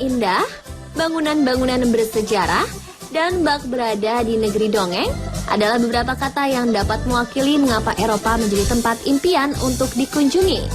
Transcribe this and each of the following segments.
indah, bangunan-bangunan bersejarah, dan bak berada di negeri dongeng adalah beberapa kata yang dapat mewakili mengapa Eropa menjadi tempat impian untuk dikunjungi.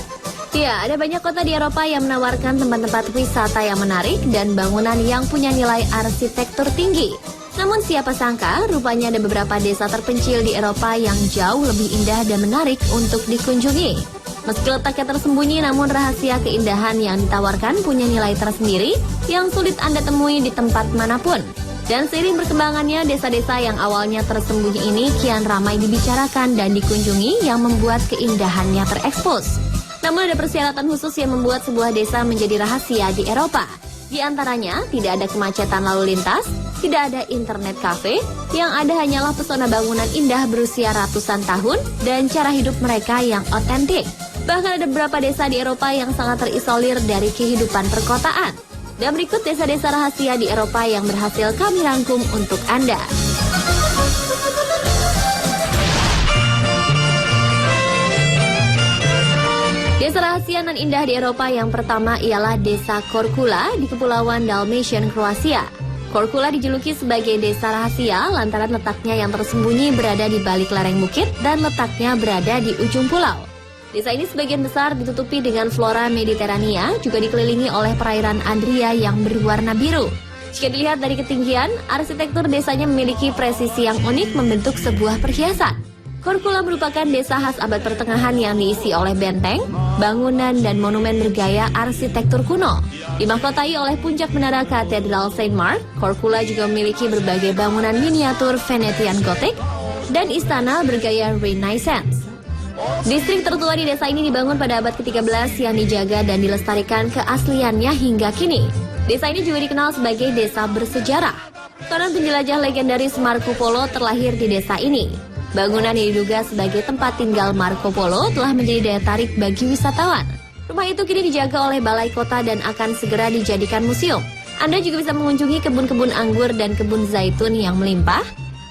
Ya, ada banyak kota di Eropa yang menawarkan tempat-tempat wisata yang menarik dan bangunan yang punya nilai arsitektur tinggi. Namun siapa sangka, rupanya ada beberapa desa terpencil di Eropa yang jauh lebih indah dan menarik untuk dikunjungi. Meski letaknya tersembunyi, namun rahasia keindahan yang ditawarkan punya nilai tersendiri yang sulit Anda temui di tempat manapun. Dan seiring berkembangannya, desa-desa yang awalnya tersembunyi ini kian ramai dibicarakan dan dikunjungi yang membuat keindahannya terekspos. Namun ada persyaratan khusus yang membuat sebuah desa menjadi rahasia di Eropa. Di antaranya, tidak ada kemacetan lalu lintas, tidak ada internet cafe, yang ada hanyalah pesona bangunan indah berusia ratusan tahun dan cara hidup mereka yang otentik. Bahkan ada beberapa desa di Eropa yang sangat terisolir dari kehidupan perkotaan. Dan berikut desa-desa rahasia di Eropa yang berhasil kami rangkum untuk Anda. Desa rahasia nan indah di Eropa yang pertama ialah Desa Korčula di Kepulauan Dalmatian, Kroasia. Korčula dijuluki sebagai desa rahasia lantaran letaknya yang tersembunyi berada di balik lereng bukit dan letaknya berada di ujung pulau. Desa ini sebagian besar ditutupi dengan flora Mediterania, juga dikelilingi oleh perairan Adria yang berwarna biru. Jika dilihat dari ketinggian, arsitektur desanya memiliki presisi yang unik membentuk sebuah perhiasan. Korčula merupakan desa khas abad pertengahan yang diisi oleh benteng, bangunan, dan monumen bergaya arsitektur kuno. Dimahkotai oleh puncak menara Katedral Saint Mark, Korčula juga memiliki berbagai bangunan miniatur Venetian Gothic dan istana bergaya Renaissance. Distrik tertua di desa ini dibangun pada abad ke-13 yang dijaga dan dilestarikan keasliannya hingga kini. Desa ini juga dikenal sebagai desa bersejarah. Seorang penjelajah legendaris Marco Polo terlahir di desa ini. Bangunan yang diduga sebagai tempat tinggal Marco Polo telah menjadi daya tarik bagi wisatawan. Rumah itu kini dijaga oleh balai kota dan akan segera dijadikan museum. Anda juga bisa mengunjungi kebun-kebun anggur dan kebun zaitun yang melimpah,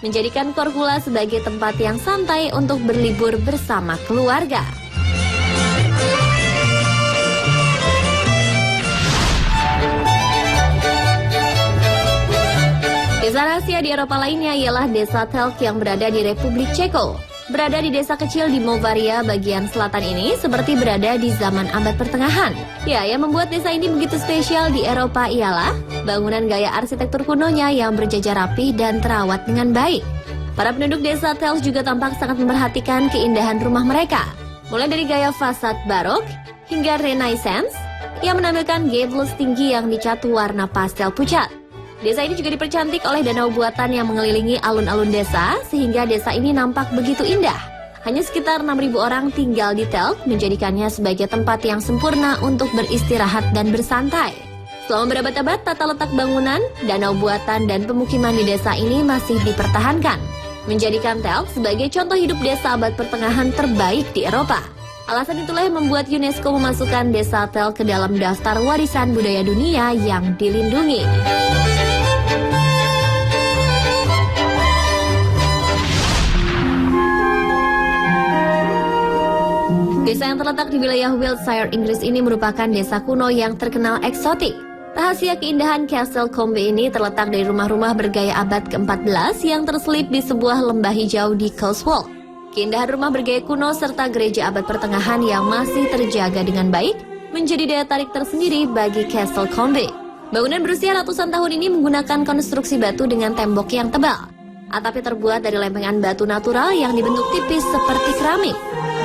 menjadikan Korčula sebagai tempat yang santai untuk berlibur bersama keluarga. Desa rahasia di Eropa lainnya ialah Desa Telč yang berada di Republik Ceko. Berada di desa kecil di Moravia bagian selatan ini seperti berada di zaman abad pertengahan. Ya, yang membuat desa ini begitu spesial di Eropa ialah bangunan gaya arsitektur kunonya yang berjajar rapi dan terawat dengan baik. Para penduduk desa Telč juga tampak sangat memperhatikan keindahan rumah mereka. Mulai dari gaya fasad barok hingga Renaissance yang menampilkan gables tinggi yang dicat warna pastel pucat. Desa ini juga dipercantik oleh danau buatan yang mengelilingi alun-alun desa, sehingga desa ini nampak begitu indah. Hanya sekitar 6.000 orang tinggal di Telč, menjadikannya sebagai tempat yang sempurna untuk beristirahat dan bersantai. Selama berabad-abad, tata letak bangunan, danau buatan, dan pemukiman di desa ini masih dipertahankan, menjadikan Telč sebagai contoh hidup desa abad pertengahan terbaik di Eropa. Alasan itulah yang membuat UNESCO memasukkan desa Telč ke dalam daftar warisan budaya dunia yang dilindungi. Desa yang terletak di wilayah Wiltshire, Inggris ini merupakan desa kuno yang terkenal eksotik. Rahasia keindahan Castle Combe ini terletak dari rumah-rumah bergaya abad ke-14 yang terselip di sebuah lembah hijau di Cotswold. Keindahan rumah bergaya kuno serta gereja abad pertengahan yang masih terjaga dengan baik menjadi daya tarik tersendiri bagi Castle Combe. Bangunan berusia ratusan tahun ini menggunakan konstruksi batu dengan tembok yang tebal. Atapnya terbuat dari lempengan batu natural yang dibentuk tipis seperti keramik.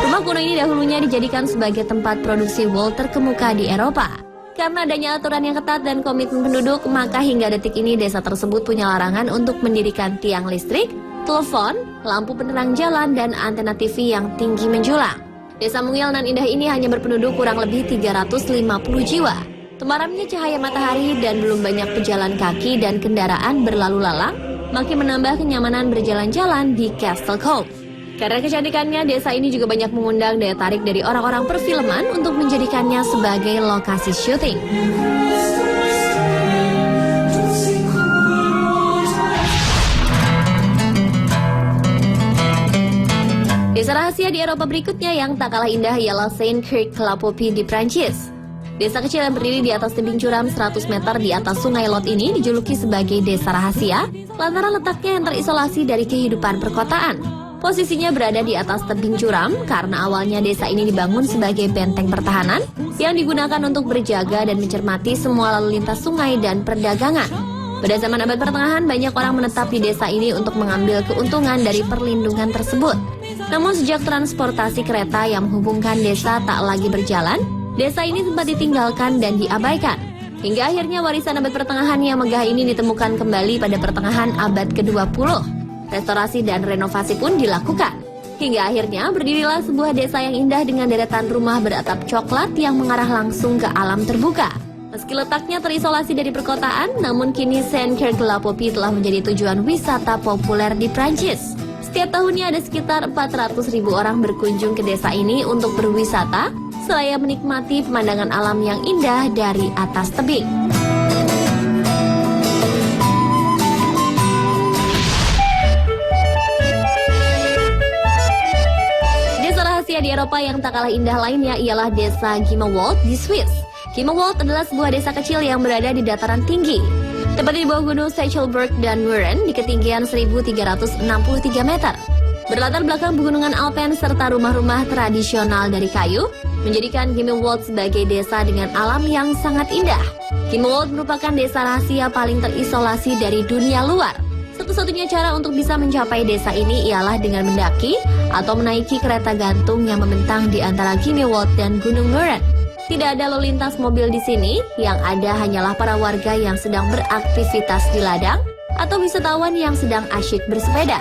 Rumah kuno ini dahulunya dijadikan sebagai tempat produksi wol terkemuka di Eropa. Karena adanya aturan yang ketat dan komitmen penduduk, maka hingga detik ini desa tersebut punya larangan untuk mendirikan tiang listrik, telepon, lampu penerang jalan, dan antena TV yang tinggi menjulang. Desa mungil nan indah ini hanya berpenduduk kurang lebih 350 jiwa. Temaramnya cahaya matahari dan belum banyak pejalan kaki dan kendaraan berlalu lalang, makin menambah kenyamanan berjalan-jalan di Castle Combe. Karena kecantikannya, desa ini juga banyak mengundang daya tarik dari orang-orang perfilman untuk menjadikannya sebagai lokasi syuting. Desa rahasia di Eropa berikutnya yang tak kalah indah ialah Saint-Cricq-la-Popie di Prancis. Desa kecil yang berdiri di atas tebing curam 100 meter di atas Sungai Lot ini dijuluki sebagai desa rahasia lantaran letaknya yang terisolasi dari kehidupan perkotaan. Posisinya berada di atas tebing curam karena awalnya desa ini dibangun sebagai benteng pertahanan yang digunakan untuk berjaga dan mencermati semua lalu lintas sungai dan perdagangan. Pada zaman abad pertengahan, banyak orang menetap di desa ini untuk mengambil keuntungan dari perlindungan tersebut. Namun sejak transportasi kereta yang menghubungkan desa tak lagi berjalan, desa ini sempat ditinggalkan dan diabaikan. Hingga akhirnya warisan abad pertengahan yang megah ini ditemukan kembali pada pertengahan abad ke-20. Restorasi dan renovasi pun dilakukan. Hingga akhirnya berdirilah sebuah desa yang indah dengan deretan rumah beratap coklat yang mengarah langsung ke alam terbuka. Meski letaknya terisolasi dari perkotaan, namun kini Saint-Cergue-la-Popie telah menjadi tujuan wisata populer di Prancis. Setiap tahunnya ada sekitar 400.000 orang berkunjung ke desa ini untuk berwisata, seraya menikmati pemandangan alam yang indah dari atas tebing. Di Eropa yang tak kalah indah lainnya ialah desa Gimmelwald di Swiss. Gimmelwald adalah sebuah desa kecil yang berada di dataran tinggi, tepat di bawah gunung Sechelberg dan Muren di ketinggian 1.363 meter. Berlatar belakang pegunungan Alpen serta rumah-rumah tradisional dari kayu, menjadikan Gimmelwald sebagai desa dengan alam yang sangat indah. Gimmelwald merupakan desa rahasia paling terisolasi dari dunia luar. Satu-satunya cara untuk bisa mencapai desa ini ialah dengan mendaki atau menaiki kereta gantung yang membentang di antara Gimmelwald dan Gunung Muren. Tidak ada lalu lintas mobil di sini, yang ada hanyalah para warga yang sedang beraktivitas di ladang atau wisatawan yang sedang asyik bersepeda.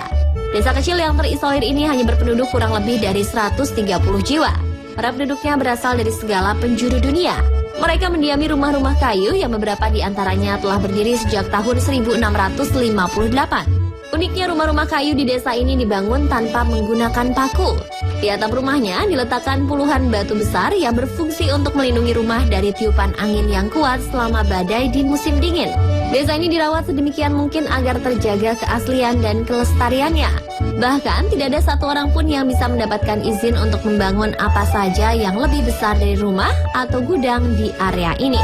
Desa kecil yang terisolir ini hanya berpenduduk kurang lebih dari 130 jiwa. Para penduduknya berasal dari segala penjuru dunia. Mereka mendiami rumah-rumah kayu yang beberapa di antaranya telah berdiri sejak tahun 1658. Uniknya rumah-rumah kayu di desa ini dibangun tanpa menggunakan paku. Di atap rumahnya diletakkan puluhan batu besar yang berfungsi untuk melindungi rumah dari tiupan angin yang kuat selama badai di musim dingin. Desa ini dirawat sedemikian mungkin agar terjaga keaslian dan kelestariannya. Bahkan tidak ada satu orang pun yang bisa mendapatkan izin untuk membangun apa saja yang lebih besar dari rumah atau gudang di area ini.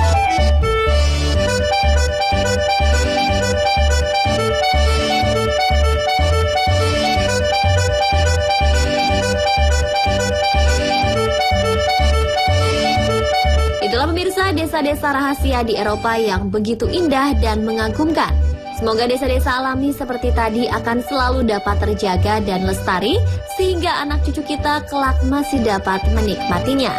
Itulah pemirsa desa-desa rahasia di Eropa yang begitu indah dan mengagumkan. Semoga desa-desa alami seperti tadi akan selalu dapat terjaga dan lestari sehingga anak cucu kita kelak masih dapat menikmatinya.